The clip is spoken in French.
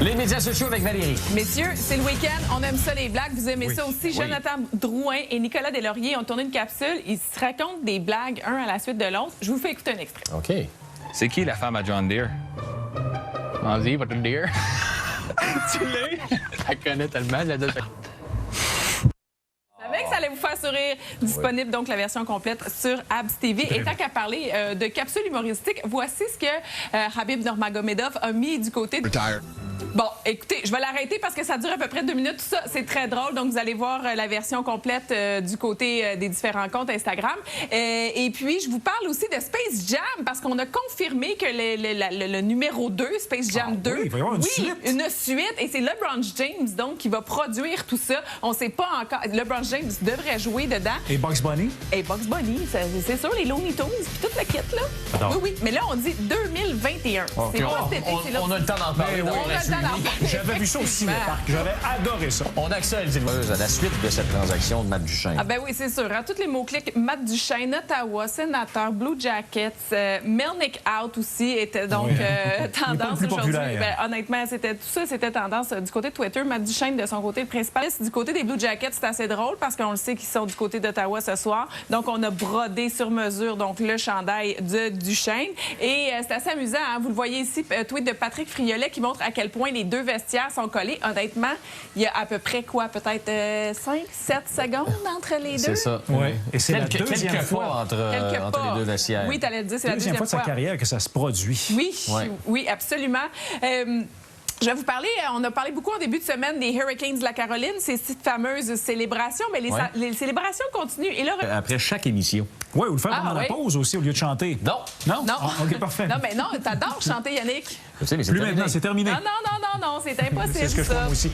Les médias sociaux avec Valérie. Messieurs, c'est le week-end. On aime ça, les blagues. Vous aimez ça aussi. Oui. Jonathan Drouin et Nicolas Deslauriers ont tourné une capsule. Ils se racontent des blagues, un à la suite de l'autre. Je vous fais écouter un extrait. OK. C'est qui la femme à John Deere? Vas-y, votre Deere. Tu l'as? Elle connaît tellement, elle a dit... Je savais que ça allait vous faire sourire. Disponible donc la version complète sur Abs TV. Et tant qu'à parler de capsules humoristiques, voici ce que Habib Nurmagomedov a mis du côté de... Bon, écoutez, je vais l'arrêter parce que ça dure à peu près 2 minutes. Tout ça, c'est très drôle. Donc, vous allez voir la version complète du côté des différents comptes Instagram. Et puis, je vous parle aussi de Space Jam parce qu'on a confirmé que le numéro 2, Space Jam 2, il va y avoir une suite. une suite. Et c'est LeBron James, donc, qui va produire tout ça. On ne sait pas encore. LeBron James devrait jouer dedans. Et Bugs Bunny? Et Bugs Bunny, c'est sûr, les Looney Tunes, puis toute la kit, là. Attends. Oui, oui. Mais là, on dit 2021. C'est pas cet été, c'est là. On a le temps d'en parler. Mais dans oui, la suite. J'avais vu ça au cinéparc. J'avais adoré ça. On accède à la suite de cette transaction de Matt Duchesne. Ah ben oui, c'est sûr. Tous les mots-clics, Matt Duchesne, Ottawa, sénateur, Blue Jackets, Melnick Out aussi était donc tendance plus aujourd'hui. populaire. Ben, honnêtement, tout ça, c'était tendance du côté de Twitter. Matt Duchesne, de son côté, le principal. Du côté des Blue Jackets, c'est assez drôle parce qu'on le sait qu'ils sont du côté d'Ottawa ce soir. Donc, on a brodé sur mesure donc le chandail de Duchesne. Et c'est assez amusant. Hein? Vous le voyez ici, tweet de Patrick Friolet qui montre à quel point les deux vestiaires sont collés. Honnêtement, il y a à peu près quoi? Peut-être 5-7 secondes entre les deux? C'est ça. Oui. Et c'est la Quelques deuxième fois fois. entre les deux vestiaires. Oui, tu allais le dire, c'est la Deuxième fois de sa carrière que ça se produit. Oui, Ouais. oui, absolument. Je vais vous parler, on a parlé beaucoup en début de semaine des Hurricanes de la Caroline, ces fameuses célébrations, mais Ouais. les célébrations continuent. Et là, Après chaque émission. Oui, ou le faire Ah, pendant oui. la pause aussi, au lieu de chanter. Non. Non? non. Ah, OK, parfait. Non, mais non, t'adores chanter, Yannick. Je sais, mais c'est Plus terminé. maintenant, c'est terminé. Non, c'est impossible, C'est ce que je ça. crois moi aussi.